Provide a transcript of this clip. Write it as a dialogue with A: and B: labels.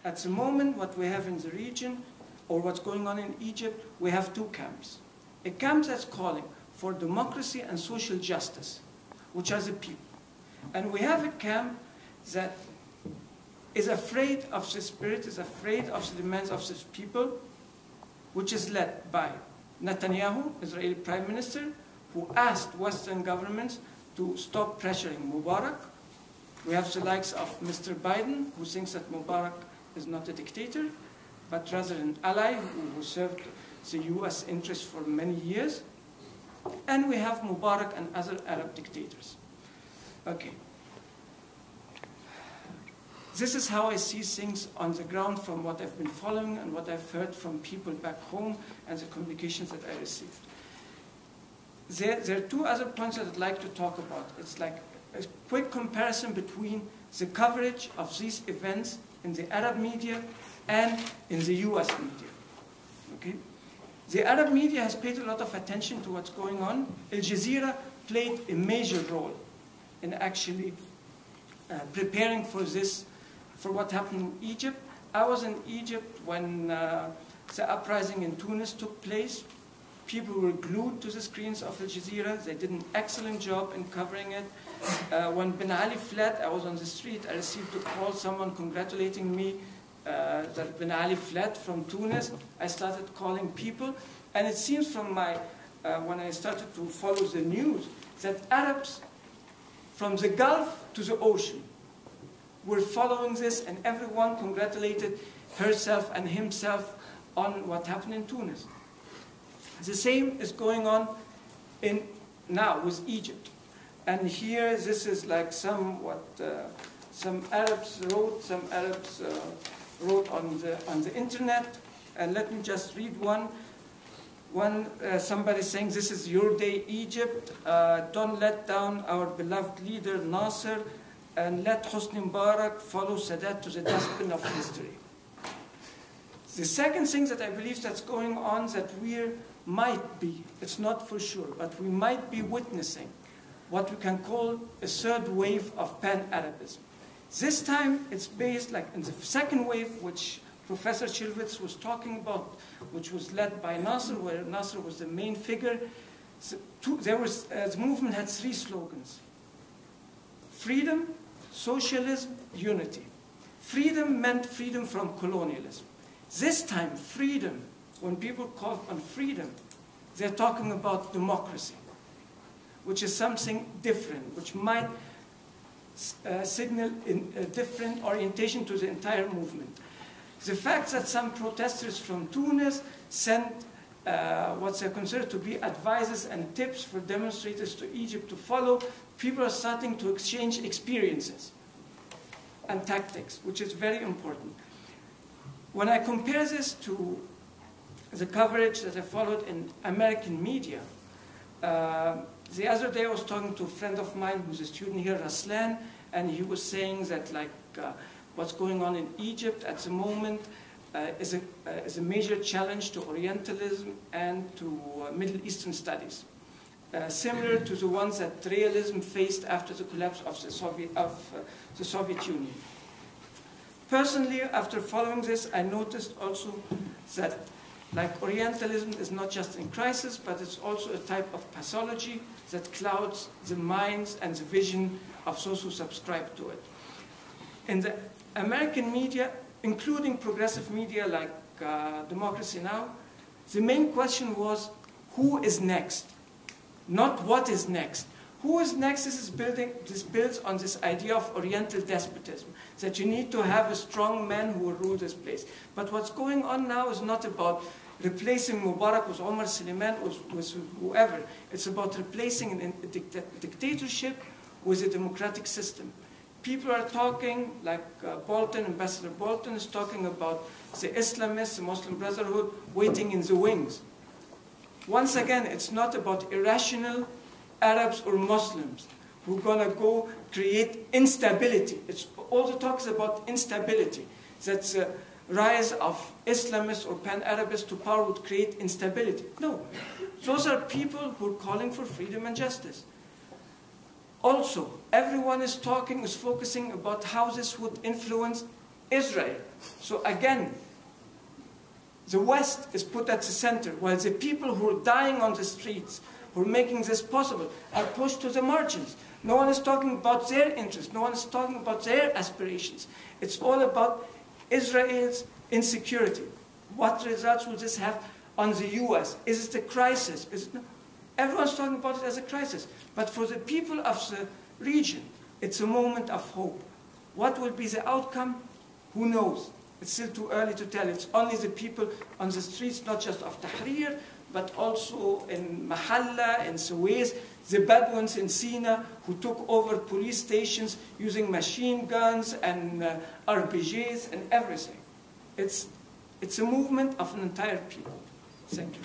A: At the moment, what we have in the region, or what's going on in Egypt, we have two camps. A camp that's calling for democracy and social justice, which are the people. And we have a camp that is afraid of the spirit, is afraid of the demands of the people, which is led by Netanyahu, Israeli Prime Minister, who asked Western governments to stop pressuring Mubarak. We have the likes of Mr. Biden, who thinks that Mubarak is not a dictator, but rather an ally who served the US interests for many years. And we have Mubarak and other Arab dictators. Okay. This is how I see things on the ground from what I've been following and what I've heard from people back home and the communications that I received. There are two other points that I'd like to talk about. It's like a quick comparison between the coverage of these events in the Arab media and in the US media. Okay? The Arab media has paid a lot of attention to what's going on. Al Jazeera played a major role in actually preparing for this, for what happened in Egypt. I was in Egypt when the uprising in Tunis took place. People were glued to the screens of Al Jazeera. They did an excellent job in covering it. When Ben Ali fled, I was on the street. I received a call, someone congratulating me that Ben Ali fled from Tunis. I started calling people. And it seems from my, when I started to follow the news, that Arabs from the Gulf to the ocean were following this, and everyone congratulated herself and himself on what happened in Tunis. The same is going on now with Egypt. And here, this is like some Arabs wrote on the internet. And let me just read one. Somebody saying, "This is your day, Egypt. Don't let down our beloved leader, Nasser, and let Hosni Mubarak follow Sadat to the dustbin of history." The second thing that I believe that's going on, that we might be, it's not for sure, but we might be witnessing what we can call a third wave of pan-Arabism. This time it's based like in the second wave, which Professor Chilvitz was talking about, which was led by Nasser, where Nasser was the main figure. The movement had three slogans: freedom, socialism, unity. Freedom meant freedom from colonialism. This time, freedom, when people call on freedom, they're talking about democracy, which is something different, which might signal a different orientation to the entire movement. The fact that some protesters from Tunis sent what they consider to be advices and tips for demonstrators to Egypt to follow, people are starting to exchange experiences and tactics, which is very important. When I compare this to the coverage that I followed in American media, the other day I was talking to a friend of mine who's a student here, Raslan, and he was saying that what's going on in Egypt at the moment is a major challenge to Orientalism and to Middle Eastern studies, similar to the ones that realism faced after the collapse of the Soviet Union. Personally, after following this, I noticed also that Orientalism is not just in crisis, but it's also a type of pathology that clouds the minds and the vision of those who subscribe to it. In the American media, including progressive media like Democracy Now!, the main question was, who is next? Not what is next. Who is next? This builds on this idea of Oriental despotism, that you need to have a strong man who will rule this place. But what's going on now is not about replacing Mubarak with Omar Suleiman, with whoever. It's about replacing a dictatorship with a democratic system. People are talking, like Bolton, Ambassador Bolton is talking about the Islamists, the Muslim Brotherhood, waiting in the wings. Once again, it's not about irrational Arabs or Muslims who are going to go create instability. All the talk is about instability. That the rise of Islamists or Pan-Arabists to power would create instability. No. Those are people who are calling for freedom and justice. Also, everyone is focusing about how this would influence Israel. So again, the West is put at the center, while the people who are dying on the streets, who are making this possible, are pushed to the margins. No one is talking about their interests. No one is talking about their aspirations. It's all about Israel's insecurity. What results will this have on the US? Is it a crisis? Everyone's talking about it as a crisis. But for the people of the region, it's a moment of hope. What will be the outcome? Who knows? It's still too early to tell. It's only the people on the streets, not just of Tahrir, but also in Mahalla, in Suez, the Bedouins in Sina, who took over police stations using machine guns and RPGs and everything. It's a movement of an entire people. Thank you.